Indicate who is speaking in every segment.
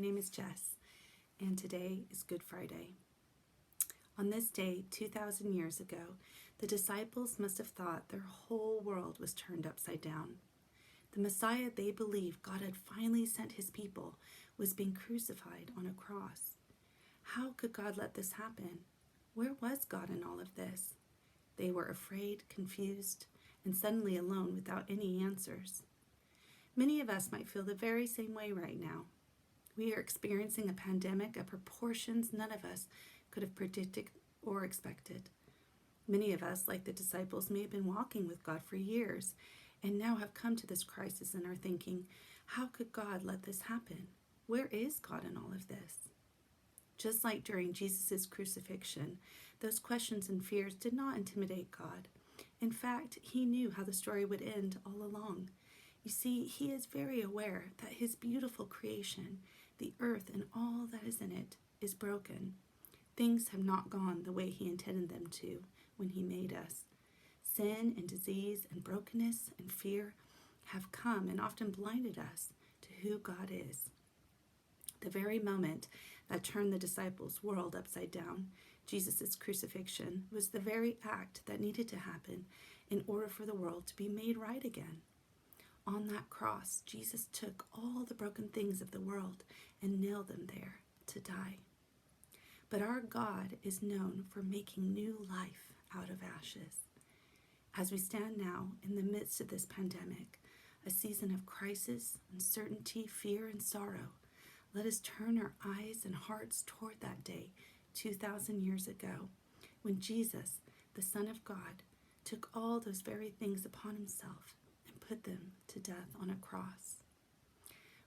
Speaker 1: name is Jess, and today is Good Friday. On this day, 2,000 years ago, the disciples must have thought their whole world was turned upside down. The Messiah they believed God had finally sent his people was being crucified on a cross. How could God let this happen? Where was God in all of this? They were afraid, confused, and suddenly alone without any answers. Many of us might feel the very same way right now. We are experiencing a pandemic of proportions none of us could have predicted or expected. Many of us, like the disciples, may have been walking with God for years and now have come to this crisis and are thinking, how could God let this happen? Where is God in all of this? Just like during Jesus' crucifixion, those questions and fears did not intimidate God. In fact, he knew how the story would end all along. You see, he is very aware that his beautiful creation, the earth and all that is in it, is broken. Things have not gone the way he intended them to when he made us. Sin and disease and brokenness and fear have come and often blinded us to who God is. The very moment that turned the disciples' world upside down, Jesus' crucifixion, was the very act that needed to happen in order for the world to be made right again. On that cross, Jesus took all the broken things of the world and nailed them there to die. But our God is known for making new life out of ashes. As we stand now in the midst of this pandemic, a season of crisis, uncertainty, fear, and sorrow, let us turn our eyes and hearts toward that day 2,000 years ago when Jesus, the Son of God, took all those very things upon himself and put them to death on a cross.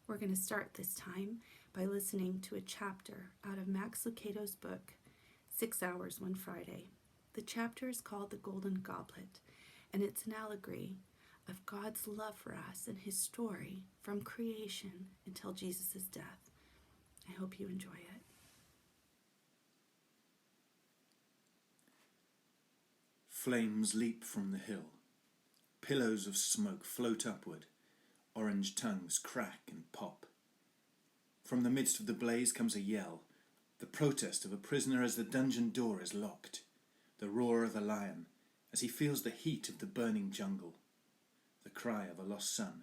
Speaker 1: We're going to start this time by listening to a chapter out of Max Lucado's book, 6 Hours One Friday. The chapter is called The Golden Goblet, and it's an allegory of God's love for us and his story from creation until Jesus' death. I hope you enjoy it.
Speaker 2: Flames leap from the hill. Pillows of smoke float upward. Orange tongues crack and pop. From the midst of the blaze comes a yell, the protest of a prisoner as the dungeon door is locked, the roar of a lion as he feels the heat of the burning jungle, the cry of a lost son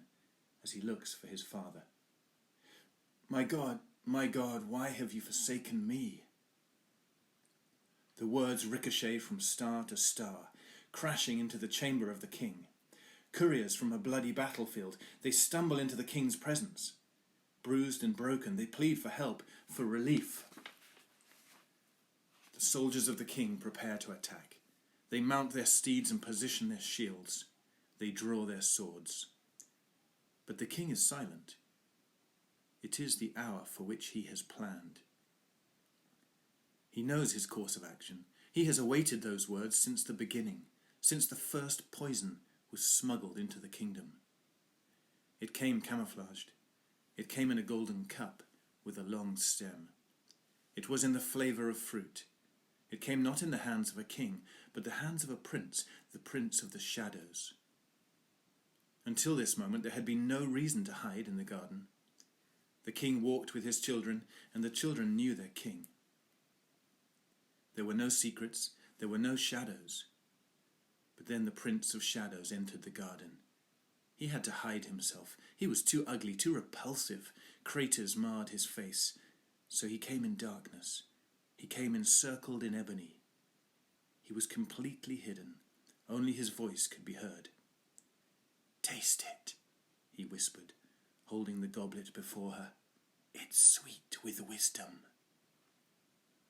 Speaker 2: as he looks for his father. My God, why have you forsaken me? The words ricochet from star to star, crashing into the chamber of the king. Couriers from a bloody battlefield, they stumble into the king's presence. Bruised and broken, they plead for help, for relief. The soldiers of the king prepare to attack. They mount their steeds and position their shields. They draw their swords. But the king is silent. It is the hour for which he has planned. He knows his course of action. He has awaited those words since the beginning, since the first poison was smuggled into the kingdom. It came camouflaged. It came in a golden cup with a long stem. It was in the flavour of fruit. It came not in the hands of a king, but the hands of a prince, the prince of the shadows. Until this moment there had been no reason to hide in the garden. The king walked with his children, and the children knew their king. There were no secrets, there were no shadows. But then the prince of shadows entered the garden. He had to hide himself. He was too ugly, too repulsive. Craters marred his face. So he came in darkness. He came encircled in ebony. He was completely hidden. Only his voice could be heard. Taste it, he whispered, holding the goblet before her. It's sweet with wisdom.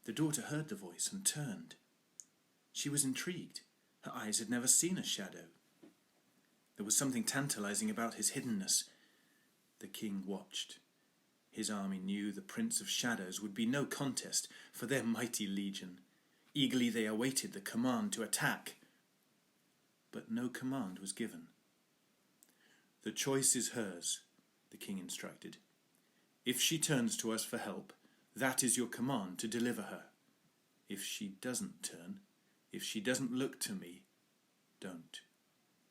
Speaker 2: The daughter heard the voice and turned. She was intrigued. Her eyes had never seen a shadow. There was something tantalizing about his hiddenness. The king watched. His army knew the Prince of Shadows would be no contest for their mighty legion. Eagerly they awaited the command to attack. But no command was given. The choice is hers, the king instructed. If she turns to us for help, that is your command to deliver her. If she doesn't turn, if she doesn't look to me, don't.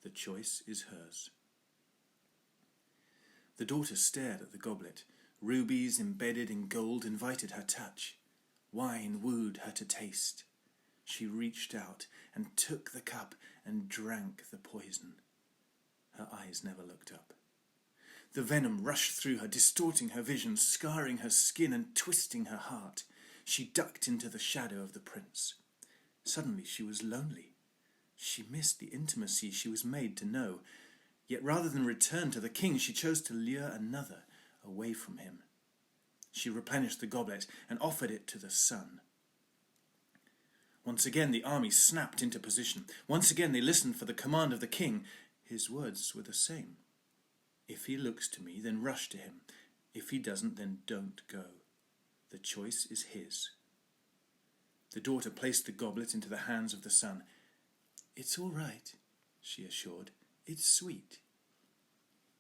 Speaker 2: The choice is hers. The daughter stared at the goblet, Rubies embedded in gold invited her touch. Wine wooed her to taste. She reached out and took the cup and drank the poison. Her eyes never looked up. The venom rushed through her, distorting her vision, scarring her skin and twisting her heart. She ducked into the shadow of the prince. Suddenly she was lonely. She missed the intimacy she was made to know. Yet rather than return to the king, she chose to lure another away from him. She replenished the goblet and offered it to the sun. Once again the army snapped into position. Once again they listened for the command of the king. His words were the same. If he looks to me, then rush to him. If he doesn't, then don't go. The choice is his. The daughter placed the goblet into the hands of the son. "It's all right," she assured. "It's sweet."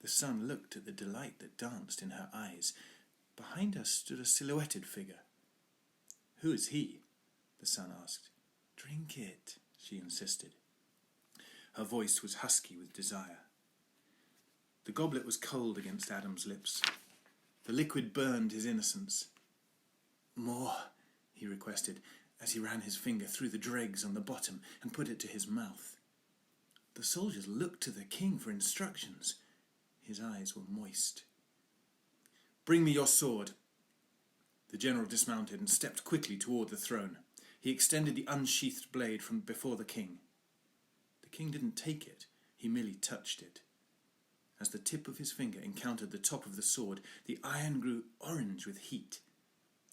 Speaker 2: The son looked at the delight that danced in her eyes. Behind her stood a silhouetted figure. "Who is he?" the son asked. "Drink it," she insisted. Her voice was husky with desire. The goblet was cold against Adam's lips. The liquid burned his innocence. "More," he requested, as he ran his finger through the dregs on the bottom and put it to his mouth. The soldiers looked to the king for instructions. His eyes were moist. "Bring me your sword." The general dismounted and stepped quickly toward the throne. He extended the unsheathed blade from before the king. The king didn't take it, he merely touched it. As the tip of his finger encountered the top of the sword, the iron grew orange with heat.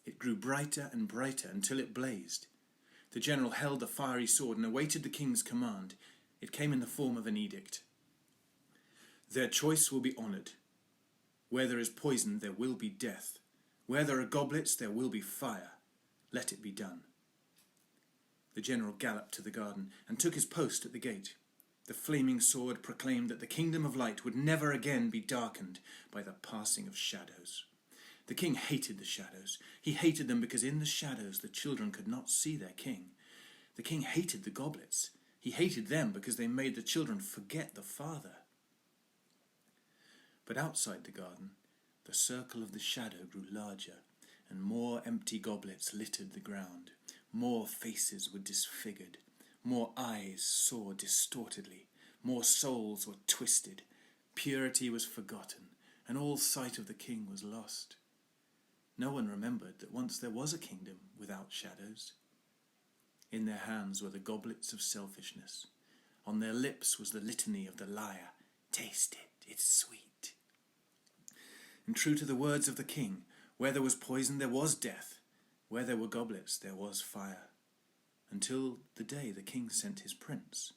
Speaker 2: It grew brighter and brighter until it blazed. The general held the fiery sword and awaited the king's command. It came in the form of an edict. "Their choice will be honoured. Where there is poison, there will be death. Where there are goblets, there will be fire. Let it be done." The general galloped to the garden and took his post at the gate. The flaming sword proclaimed that the kingdom of light would never again be darkened by the passing of shadows. The king hated the shadows. He hated them because in the shadows the children could not see their king. The king hated the goblets. He hated them because they made the children forget the father. But outside the garden, the circle of the shadow grew larger, and more empty goblets littered the ground. More faces were disfigured. More eyes saw distortedly. More souls were twisted. Purity was forgotten, and all sight of the king was lost. No one remembered that once there was a kingdom without shadows. In their hands were the goblets of selfishness. On their lips was the litany of the liar. "Taste it, it's sweet." And true to the words of the king, where there was poison there was death. Where there were goblets there was fire. Until the day the king sent his prince.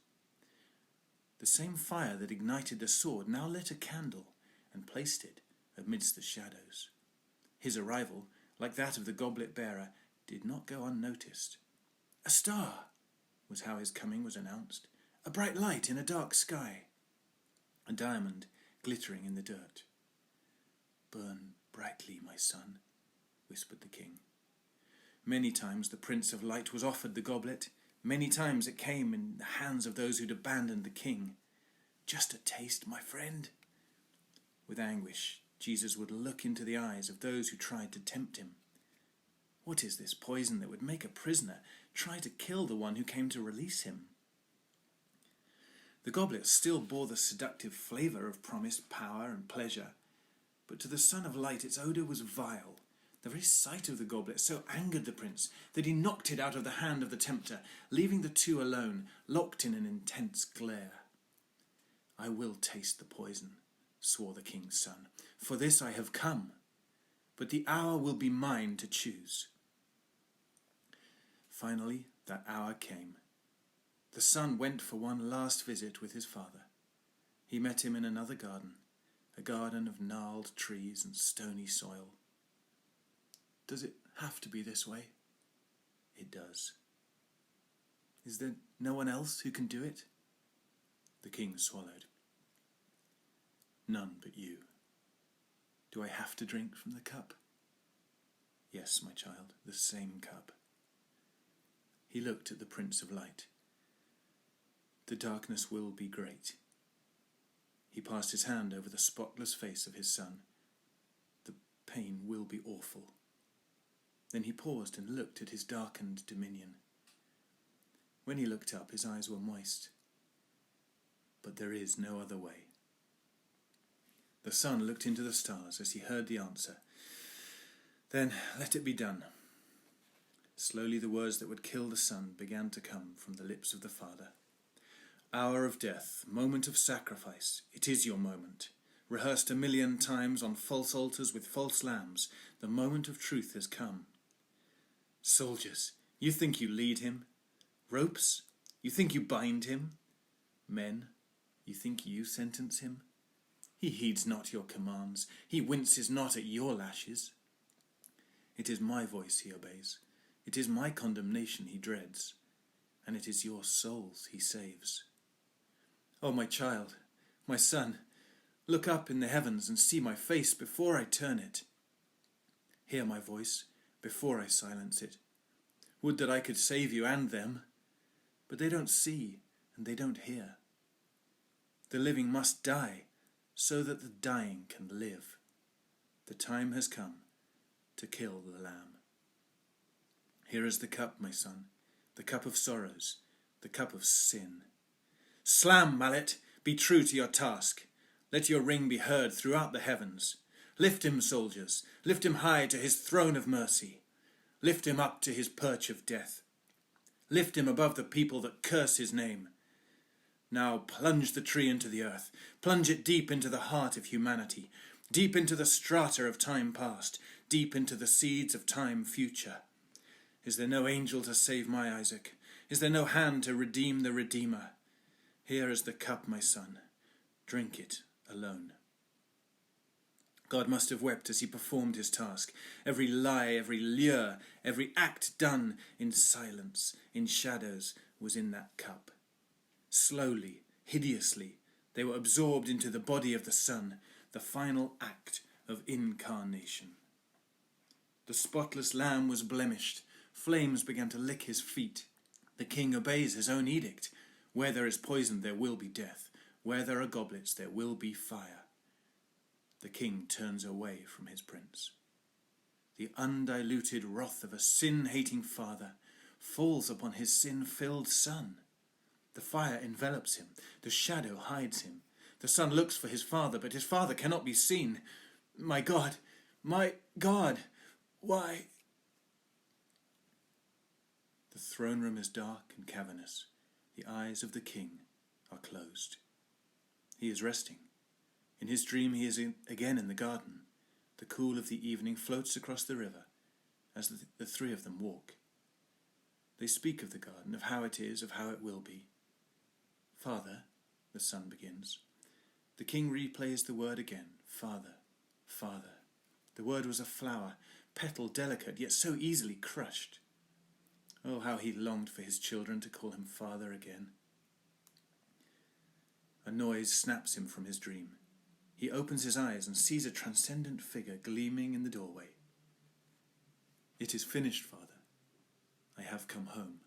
Speaker 2: The same fire that ignited the sword now lit a candle and placed it amidst the shadows. His arrival, like that of the goblet bearer, did not go unnoticed. "A star," was how his coming was announced. "A bright light in a dark sky." A diamond glittering in the dirt. "Burn brightly, my son," whispered the king. Many times the Prince of Light was offered the goblet. Many times it came in the hands of those who'd abandoned the king. "Just a taste, my friend." With anguish, Jesus would look into the eyes of those who tried to tempt him. What is this poison that would make a prisoner try to kill the one who came to release him? The goblet still bore the seductive flavour of promised power and pleasure, but to the Son of Light its odour was vile. The very sight of the goblet so angered the prince that he knocked it out of the hand of the tempter, leaving the two alone, locked in an intense glare. "I will taste the poison," swore the king's son. "For this I have come. But the hour will be mine to choose." Finally, that hour came. The son went for one last visit with his father. He met him in another garden, a garden of gnarled trees and stony soil. "Does it have to be this way?" "It does." "Is there no one else who can do it?" The king swallowed. "None but you." "Do I have to drink from the cup?" "Yes, my child, the same cup." He looked at the Prince of Light. "The darkness will be great." He passed his hand over the spotless face of his son. "The pain will be awful. Then he paused and looked at his darkened dominion. When he looked up, his eyes were moist. But there is no other way. The son looked into the stars as he heard the answer. Then let it be done. Slowly the words that would kill the son began to come from the lips of the father. Hour of death, moment of sacrifice, it is your moment. Rehearsed 1,000,000 times on false altars with false lambs, the moment of truth has come. Soldiers, you think you lead him? Ropes, you think you bind him? Men, you think you sentence him? He heeds not your commands, he winces not at your lashes. It is my voice he obeys, it is my condemnation he dreads, and it is your souls he saves. Oh, my child, my son, look up in the heavens and see my face before I turn it. Hear my voice before I silence it. Would that I could save you and them, but they don't see and they don't hear. The living must die so that the dying can live. The time has come to kill the lamb. Here is the cup, my son, the cup of sorrows, the cup of sin. Slam, mallet, be true to your task. Let your ring be heard throughout the heavens. Lift him, soldiers, lift him high to his throne of mercy. Lift him up to his perch of death. Lift him above the people that curse his name. Now plunge the tree into the earth. Plunge it deep into the heart of humanity, deep into the strata of time past, deep into the seeds of time future. Is there no angel to save my Isaac? Is there no hand to redeem the Redeemer? Here is the cup, my son. Drink it alone. God must have wept as he performed his task. Every lie, every lure, every act done in silence, in shadows, was in that cup. Slowly, hideously, they were absorbed into the body of the Son, the final act of incarnation. The spotless lamb was blemished. Flames began to lick his feet. The king obeys his own edict. Where there is poison, there will be death. Where there are goblets, there will be fire. The king turns away from his prince. The undiluted wrath of a sin-hating father falls upon his sin-filled son. The fire envelops him. The shadow hides him. The son looks for his father, but his father cannot be seen. My God, why? The throne room is dark and cavernous. The eyes of the king are closed. He is resting. In his dream he is again in the garden. The cool of the evening floats across the river as the three of them walk. They speak of the garden, of how it is, of how it will be. Father, the son begins. The king replays the word again. Father, Father. The word was a flower, petal delicate, yet so easily crushed. Oh, how he longed for his children to call him father again. A noise snaps him from his dream. He opens his eyes and sees a transcendent figure gleaming in the doorway. It is finished, Father. I have come home.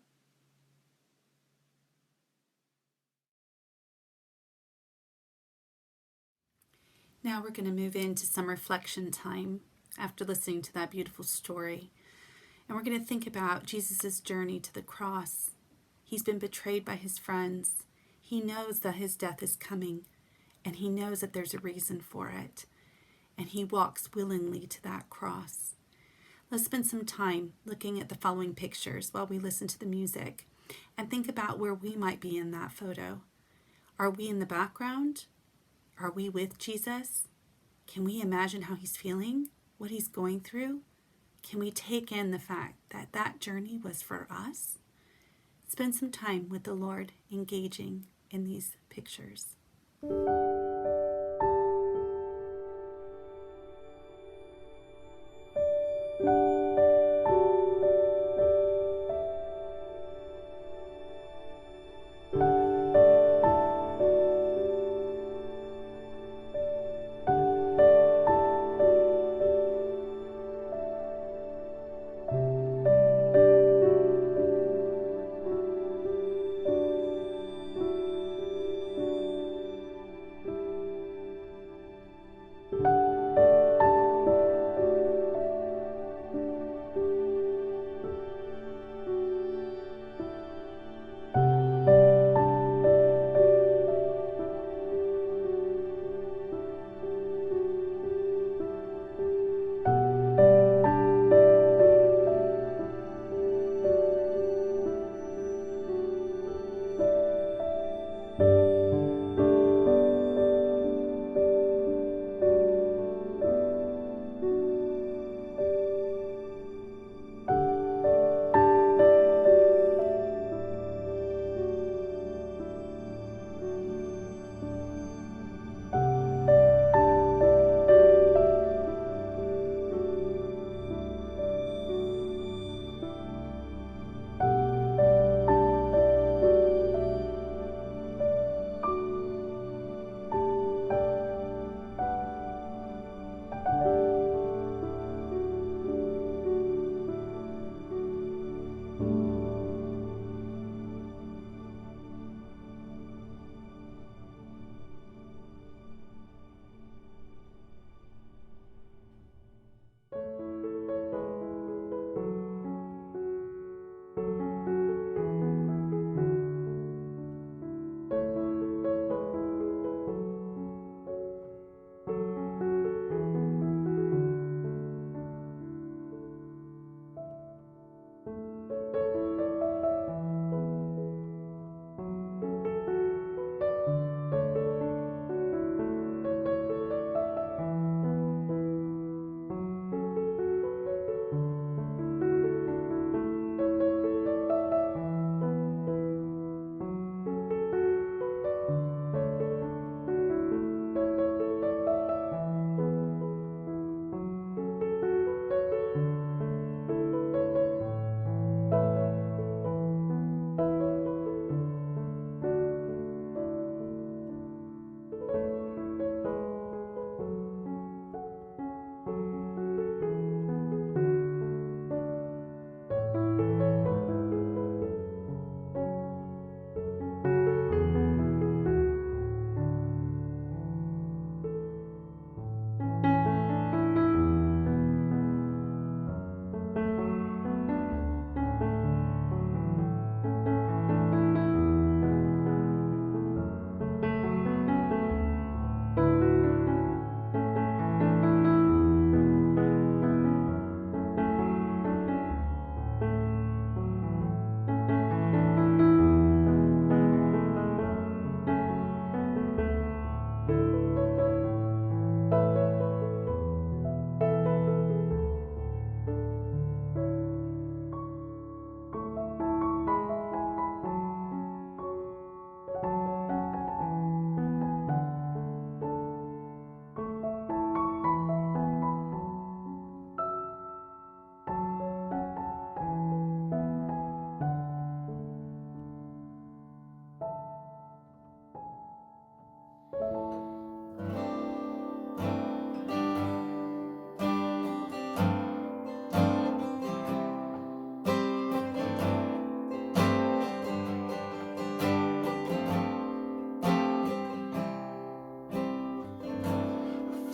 Speaker 1: Now we're going to move into some reflection time after listening to that beautiful story. And we're going to think about Jesus' journey to the cross. He's been betrayed by his friends. He knows that his death is coming, and he knows that there's a reason for it. And he walks willingly to that cross. Let's spend some time looking at the following pictures while we listen to the music and think about where we might be in that photo. Are we in the background? Are we with Jesus? Can we imagine how he's feeling, what he's going through? Can we take in the fact that that journey was for us? Spend some time with the Lord engaging in these pictures.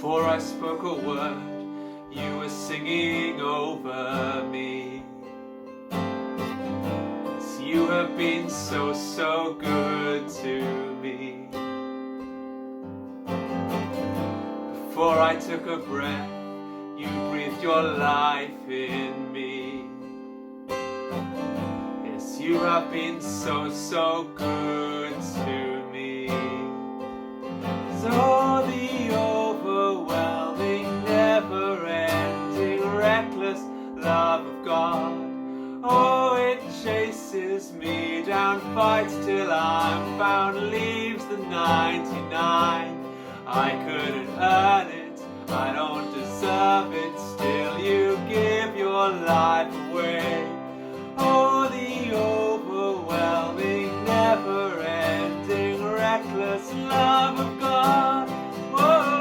Speaker 3: Before I spoke a word, you were singing over me. Yes, you have been so, so good to me. Before I took a breath, you breathed your life in me. Yes, you have been so, so good to me. So the overwhelming, never-ending, reckless love of God, oh, it chases me down, fights till I'm found, leaves the 99. I couldn't earn it, I don't deserve it, still you give your life away. Oh, the overwhelming, never-ending, reckless love of God. Whoa.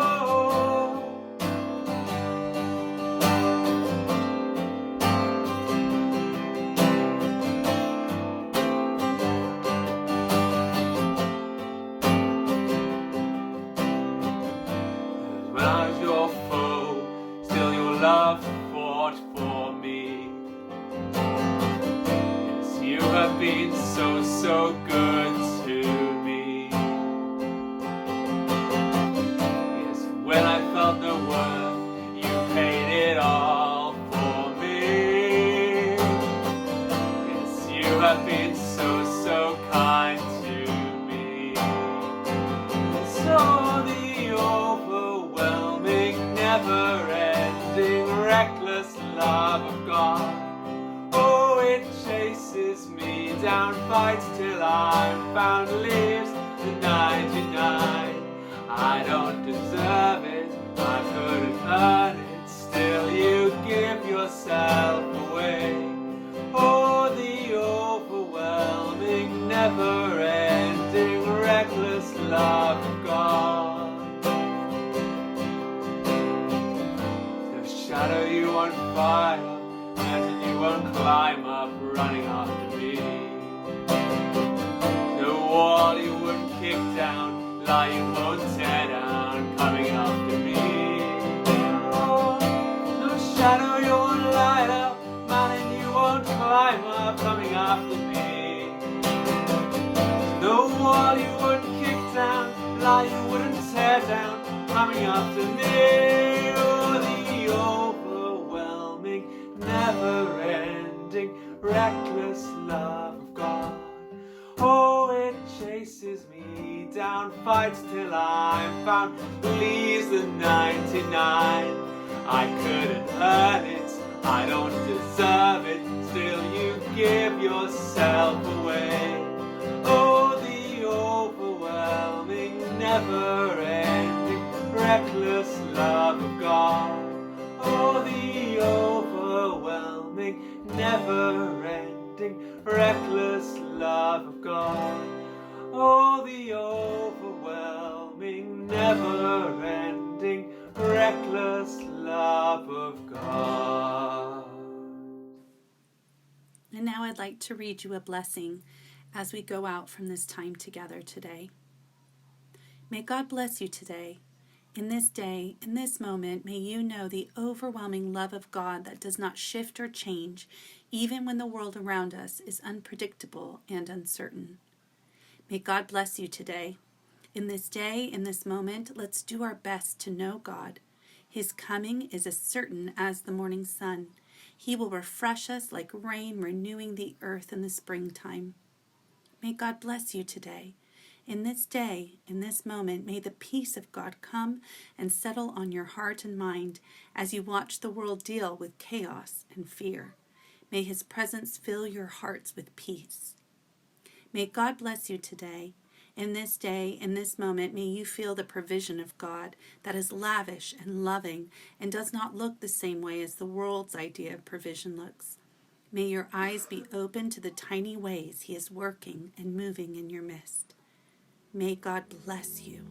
Speaker 3: When I was your foe, still your love fought for me. Yes, you have been so, so good to me. Yes, when I felt no worth, you paid it all for me. Yes, you have been so, so kind to me. So the overwhelming, never-ending, reckless love of God, oh, it chases me down, fights till I'm found, leaves the 99. I don't deserve it, I couldn't earn it, still you give yourself away. Oh, the overwhelming, never-ending, reckless love of God. The shadow you won't fire, mountain you won't climb up, running after me. No wall you wouldn't kick down, lie you won't tear down, coming after me. Oh, no shadow you won't light up, mountain you won't climb up, coming after me. No wall you wouldn't kick down, lie you wouldn't tear down, coming after me. Oh, the overwhelming, never-ending, reckless love of God, oh, it chases me down, fights till I'm found, leaves the 99. I couldn't earn it, I don't deserve it, still you give yourself away. Oh, the overwhelming, never-ending, reckless love of God, oh, the overwhelming, never-ending, reckless love of God, oh, the overwhelming, never-ending, reckless love of God.
Speaker 1: And now I'd like to read you a blessing as we go out from this time together today. May God bless you today. In this day, in this moment, may you know the overwhelming love of God that does not shift or change, even when the world around us is unpredictable and uncertain. May God bless you today. In this day, in this moment, let's do our best to know God. His coming is as certain as the morning sun. He will refresh us like rain, renewing the earth in the springtime. May God bless you today. In this day, in this moment, may the peace of God come and settle on your heart and mind as you watch the world deal with chaos and fear. May His presence fill your hearts with peace. May God bless you today. In this day, in this moment, may you feel the provision of God that is lavish and loving and does not look the same way as the world's idea of provision looks. May your eyes be open to the tiny ways He is working and moving in your midst. May God bless you.